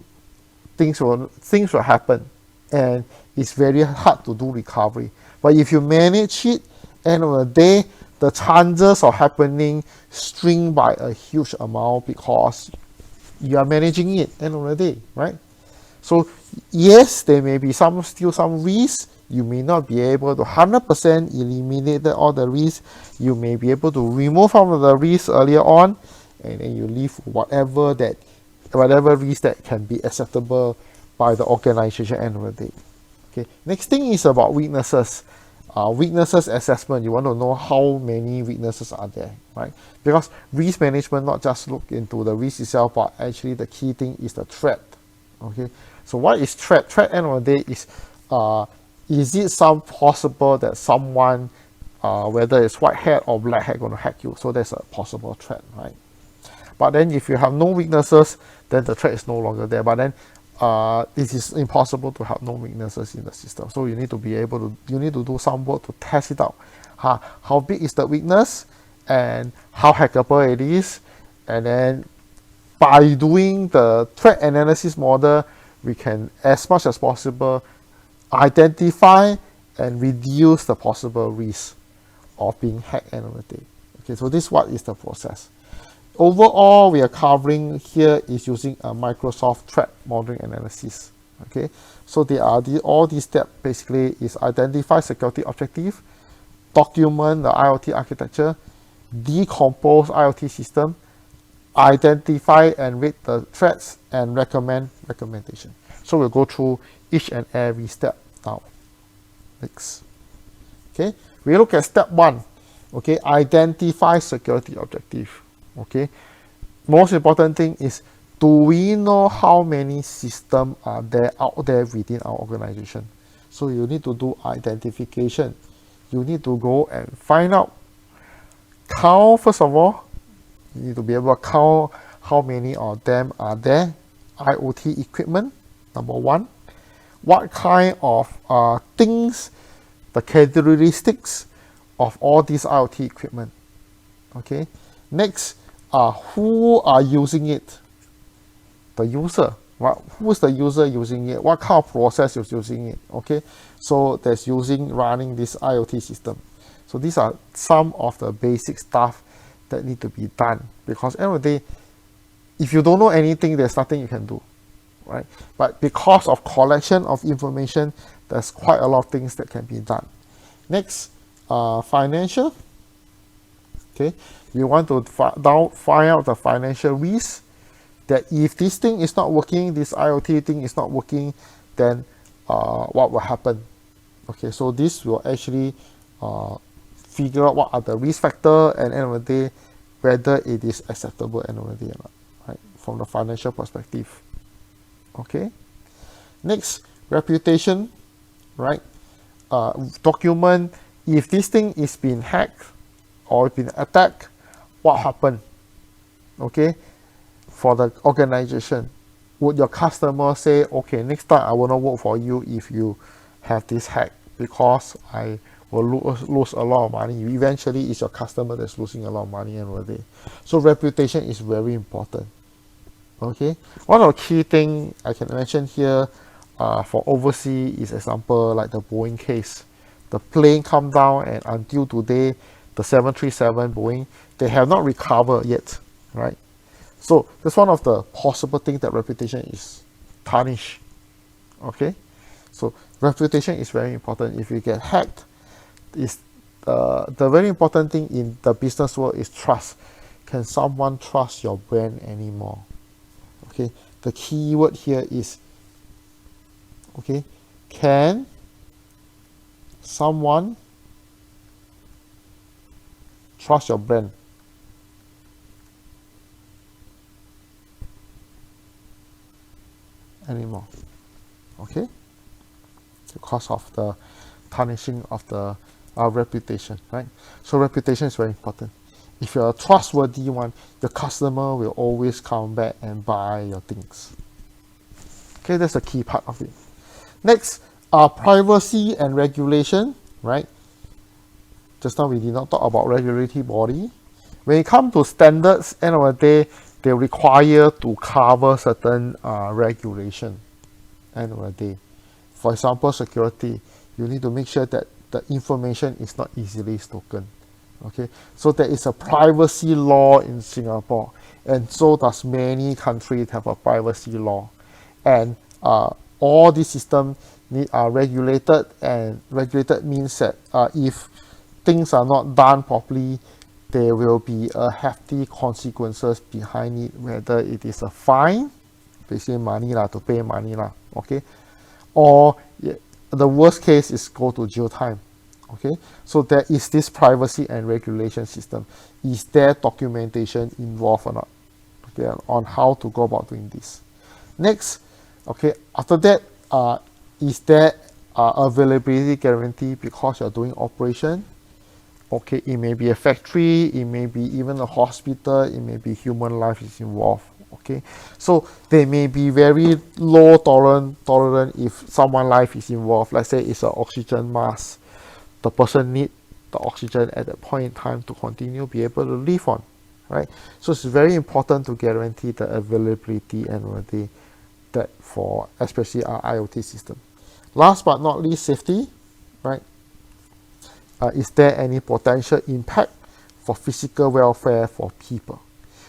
A: things will happen, and it's very hard to do recovery. But if you manage it, end of the day, the chances of happening shrink by a huge amount because you are managing it end of the day, right? So yes, there may be still some risk. You may not be able to 100% eliminate all the risk. You may be able to remove some of the risk earlier on, and then you leave whatever risk that can be acceptable by the organization end of the day. Okay. Next thing is about weaknesses. Weaknesses assessment. You want to know how many weaknesses are there, right? Because risk management not just look into the risk itself, but actually the key thing is the threat. Okay. So what is threat? Threat end of the day is it some possible that someone, whether it's white hat or black hat, going to hack you? So there's a possible threat, right? But then if you have no weaknesses, then the threat is no longer there. But then it is impossible to have no weaknesses in the system. So you need to do some work to test it out. How big is the weakness and how hackable it is. And then by doing the threat analysis model, we can, as much as possible, identify and reduce the possible risk of being hacked end of the day. Okay, so this what is the process. Overall, we are covering here is using a Microsoft threat modeling analysis. Okay, so they are all these steps basically is identify security objective, document the IoT architecture, decompose IoT system, identify and rate the threats, and recommend recommendation. So we'll go through each and every step now. Next. Okay, we look at step 1. Okay, identify security objective. Okay, most important thing is, do we know how many systems are there out there within our organization? So you need to do identification. You need to go and find out. Count, first of all, you need to be able to count how many of them are there. IoT equipment, number 1. What kind of things, the characteristics of all these IoT equipment. Okay, next, who are using it? The user. Who is the user using it? What kind of process is using it? Okay, so there's running this IoT system. So these are some of the basic stuff that need to be done, because at the end of the day, if you don't know anything, there's nothing you can do, right? But because of collection of information, there's quite a lot of things that can be done. Next, financial. Okay, you want to find out the financial risk, that if this thing is not working, this IoT thing is not working, then what will happen? Okay, so this will actually figure out what are the risk factor, and end of the day, whether it is acceptable end of the day or not, right? From the financial perspective. Okay. Next, reputation, right? Document if this thing is being hacked or been attacked, what happened? Okay, for the organization, would your customer say, okay, next time I will not work for you if you have this hack, because I will lose a lot of money. Eventually, it's your customer that's losing a lot of money end of the day. So reputation is very important. Okay, one of the key things I can mention here for overseas is example like the Boeing case. The plane come down, and until today, the 737 Boeing, they have not recovered yet, right? So that's one of the possible things that reputation is tarnished. Okay, so reputation is very important. If you get hacked, is the very important thing in the business world is trust. Can someone trust your brand anymore? Okay, the key word here is, okay, can someone trust your brand? Anymore. Okay, because of the tarnishing of the reputation, right? So reputation is very important. If you're a trustworthy one, the customer will always come back and buy your things. Okay, that's the key part of it. Next, privacy and regulation, right? Just now we did not talk about regulatory body. When it comes to standards, end of the day, they require to cover certain regulation. End of the day. For example, security, you need to make sure that the information is not easily stolen. Okay, so there is a privacy law in Singapore, and so does many countries have a privacy law, and all these systems are regulated, and regulated means that if things are not done properly, there will be a hefty consequences behind it, whether it is a fine, basically money lah, to pay money lah, okay, or the worst case is go to jail time. Okay, so there is this privacy and regulation system. Is there documentation involved or not? Okay, on how to go about doing this. Next, okay, after that, is there availability guarantee because you're doing operation? Okay, it may be a factory, it may be even a hospital, it may be human life is involved. Okay, so they may be very low tolerant if someone life is involved. Let's say it's an oxygen mask. The person need the oxygen at that point in time to continue be able to live on, right? So it's very important to guarantee the availability and that for especially our IoT system. Last but not least, safety, right? Is there any potential impact for physical welfare for people?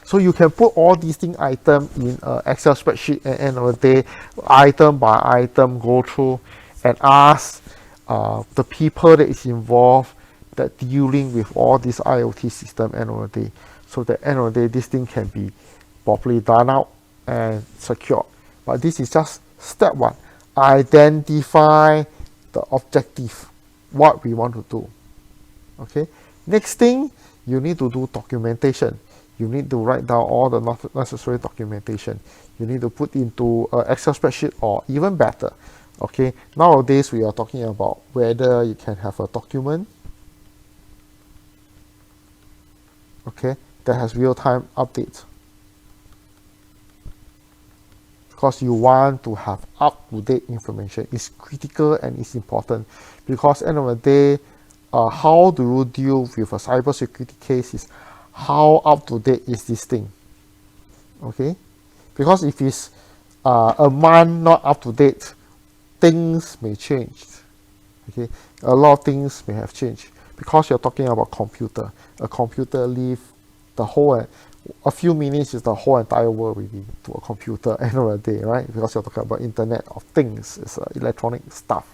A: So you can put all these things item in an Excel spreadsheet, and end of the day, item by item, go through and ask the people that is involved that dealing with all this IoT system end of the day, so that end of the day this thing can be properly done out and secure. But this is just step one. Identify the objective, what we want to do. Okay. Next thing, you need to do documentation. You need to write down all the necessary documentation. You need to put into an Excel spreadsheet or even better. Okay, nowadays we are talking about whether you can have a document, okay, that has real-time updates, because you want to have up-to-date information. It's critical and it's important, because end of the day, how do you deal with a cybersecurity case is how up-to-date is this thing, okay? Because if it's a month not up-to-date, things may change. Okay, a lot of things may have changed because you're talking about computer. A computer leave the whole, a few minutes is the whole entire world really to a computer end of the day, right? Because you're talking about Internet of Things, it's electronic stuff.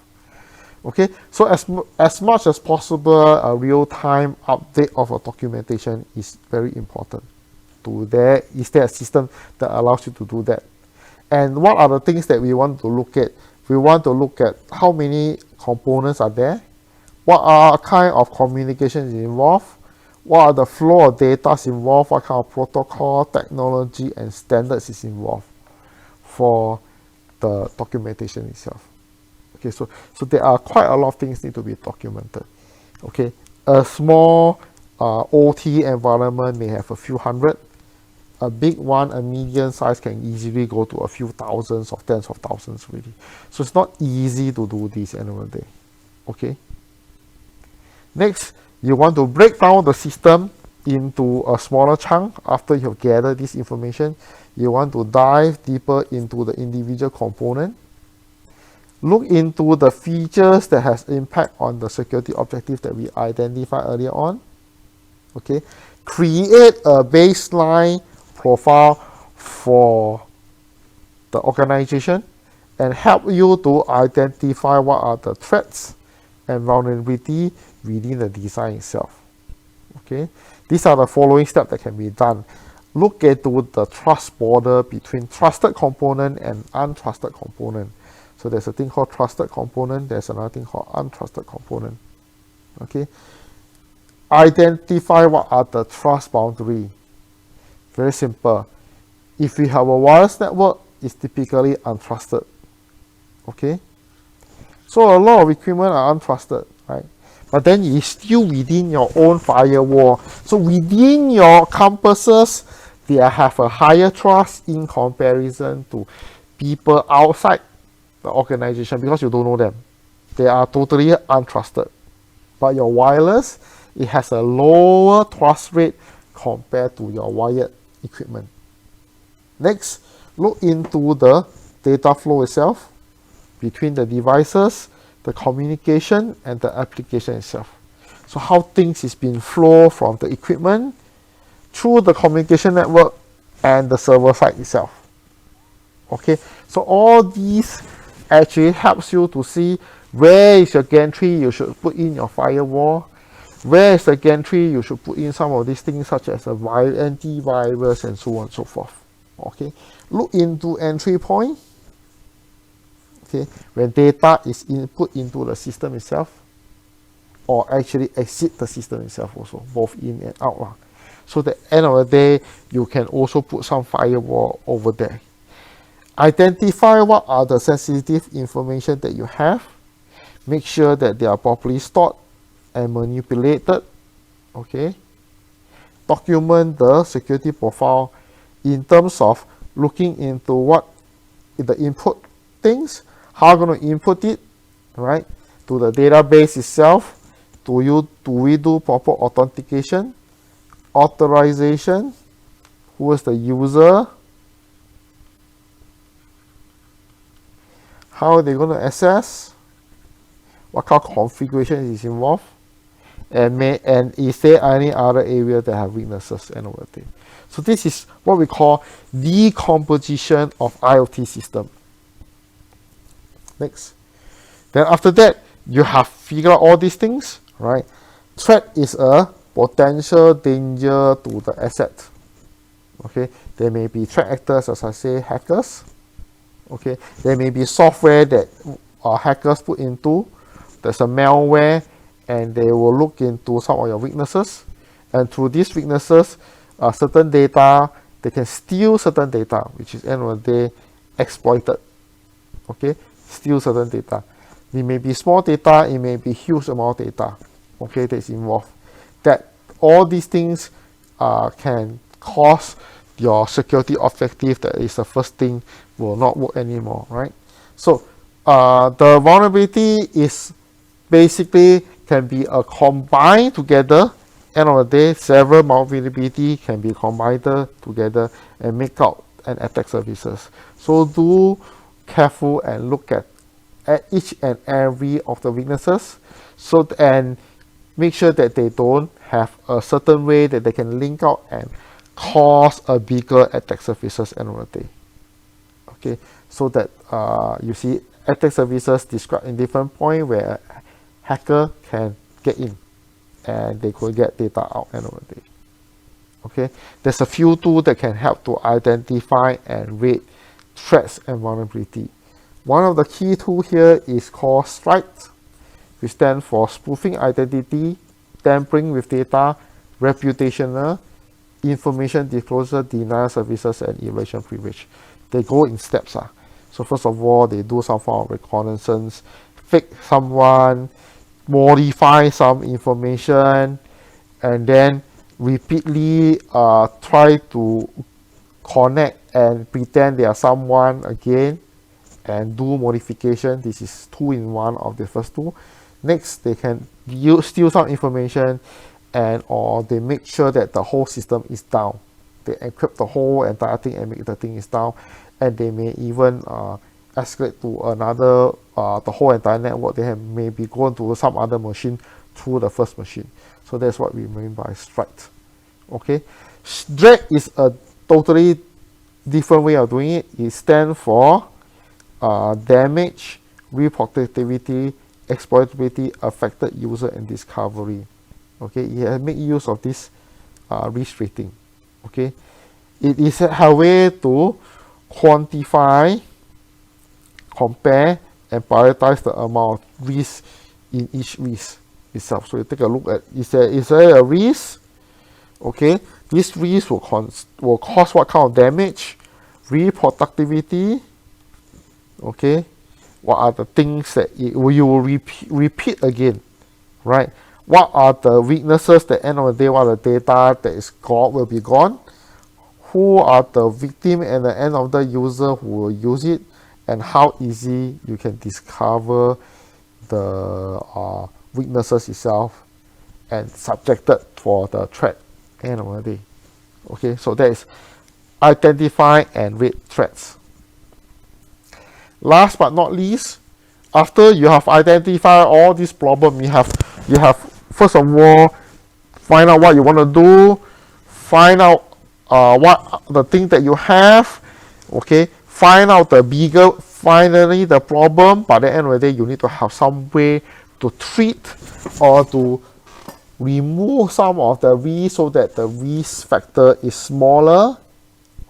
A: Okay, so as much as possible, a real-time update of a documentation is very important. Is there a system that allows you to do that? And what are the things that we want to look at? We want to look at how many components are there, what are kind of communications involved, what are the flow of data involved, what kind of protocol, technology, and standards is involved for the documentation itself. Okay, so there are quite a lot of things need to be documented. Okay, a small OT environment may have a few hundred. A big one, a medium size, can easily go to a few thousands or tens of thousands really. So it's not easy to do this end of the day. Okay. Next, you want to break down the system into a smaller chunk after you have gathered this information. You want to dive deeper into the individual component. Look into the features that has impact on the security objective that we identified earlier on. Okay, create a baseline profile for the organization and help you to identify what are the threats and vulnerability within the design itself. Okay, these are the following steps that can be done. Look into the trust border between trusted component and untrusted component. So there's a thing called trusted component, there's another thing called untrusted component. Okay, identify what are the trust boundary. Very simple. If we have a wireless network, it's typically untrusted. Okay, so a lot of equipment are untrusted, right? But then it's still within your own firewall. So within your campuses, they have a higher trust in comparison to people outside the organization because you don't know them. They are totally untrusted. But your wireless, it has a lower trust rate compared to your wired equipment. Next, look into the data flow itself between the devices, the communication, and the application itself. So how things is being flow from the equipment through the communication network and the server side itself. Okay, so all these actually helps you to see where is your gantry you should put in your firewall, where is the gantry you should put in some of these things such as a antivirus and so on and so forth. Okay, look into entry point. Okay, when data is input into the system itself, or actually exit the system itself also, both in and out. So at the end of the day, you can also put some firewall over there. Identify what are the sensitive information that you have. Make sure that they are properly stored and manipulated. Okay. Document the security profile in terms of looking into what the input things, how I'm going to input it, right, to the database itself. Do we do proper authentication, authorization, who is the user, how are they going to access, what kind of configuration is involved, and is there any other area that have weaknesses and everything. So this is what we call decomposition of IoT system. Next. Then after that, you have figured out all these things, right? Threat is a potential danger to the asset. Okay, there may be threat actors, as I say, hackers. Okay, there may be software that hackers put into. There's a malware, and they will look into some of your weaknesses. And through these weaknesses, certain data, they can steal certain data, which is end of the day exploited. Okay, steal certain data. It may be small data, it may be huge amount of data. Okay, that's involved. That all these things can cause your security objective, that is the first thing, will not work anymore, right? So the vulnerability is basically can be a combined together. End of the day, several vulnerability can be combined together and make out an attack services. So do careful and look at each and every of the weaknesses, so and make sure that they don't have a certain way that they can link out and cause a bigger attack surfaces end of the day. Okay, so that you see attack services described in different point where a hacker can get in and they could get data out end of the day. Okay, there's a few tools that can help to identify and rate threats and vulnerability. One of the key tools here is called STRIDE, which stands for spoofing identity, tampering with data, reputational, information disclosure, denial services, and evasion privilege. They go in steps. So first of all, they do some form of reconnaissance, fake someone, modify some information, and then repeatedly try to connect and pretend they are someone again and do modification. This is 2-in-1 of the first two. Next, they can steal some information and or they make sure that the whole system is down. They encrypt the whole entire thing and make the thing is down, and they may even escalate to another the whole entire network. They have maybe gone to some other machine through the first machine. So that's what we mean by strike. Okay, drag is a totally different way of doing it. It stands for damage, reproducibility, exploitability, affected user, and discovery. Okay, it has made use of this risk rating. Okay, it is a way to quantify, compare, and prioritize the amount of risk in each risk itself. So you take a look at, is there a risk? Okay, this risk will cause what kind of damage, reproductivity. Okay, what are the things that you will repeat again, right? What are the weaknesses? At the end of the day, what are the data that is gone will be gone? Who are the victim and the end of the user who will use it, and how easy you can discover the weaknesses itself and subjected for the threat end of the day. Okay, so that is identify and rate threats. Last but not least, after you have identified all these problems, you have first of all find out what you want to do, find out what the thing that you have. Okay, find out finally the problem. By the end of the day, you need to have some way to treat or to remove some of the risk so that the risk factor is smaller.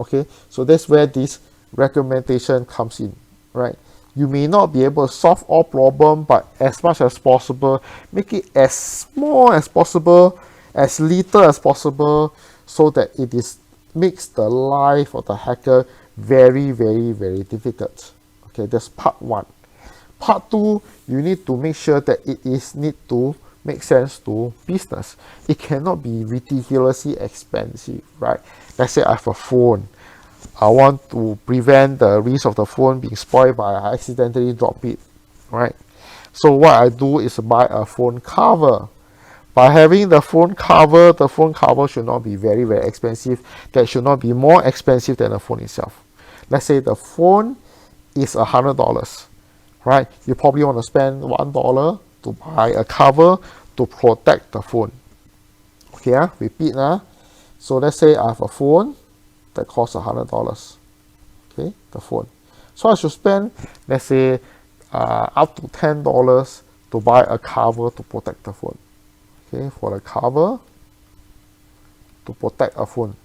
A: Okay, so that's where this recommendation comes in, right? You may not be able to solve all problems, but as much as possible, make it as small as possible, as little as possible, so that it makes the life of the hacker very, very, very difficult. Okay, that's part one. Part two, you need to make sure that need to make sense to business. It cannot be ridiculously expensive, right? Let's say I have a phone. I want to prevent the risk of the phone being spoiled by I accidentally drop it, right? So what I do is buy a phone cover. By having the phone cover should not be very, very expensive. That should not be more expensive than the phone itself. Let's say the phone is $100, right? You probably want to spend $1 to buy a cover to protect the phone. Okay, repeat. So let's say I have a phone that costs $100. Okay, the phone. So I should spend, let's say, up to $10 to buy a cover to protect the phone. Okay, for the cover to protect a phone.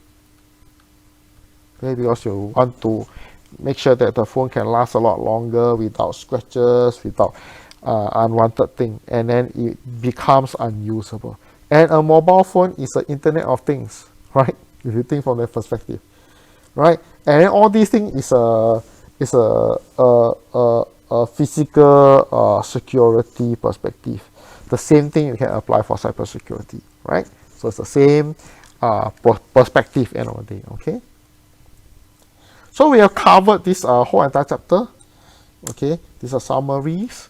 A: Okay, because you want to make sure that the phone can last a lot longer without scratches, without unwanted thing, and then it becomes unusable. And a mobile phone is the Internet of Things, right? If you think from that perspective, right? And then all these things is a physical security perspective. The same thing you can apply for cybersecurity, right? So it's the same perspective end of the day. Okay. So we have covered this whole entire chapter. Okay, these are summaries.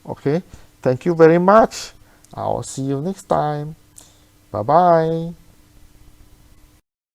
A: Okay, thank you very much. I'll see you next time. Bye bye.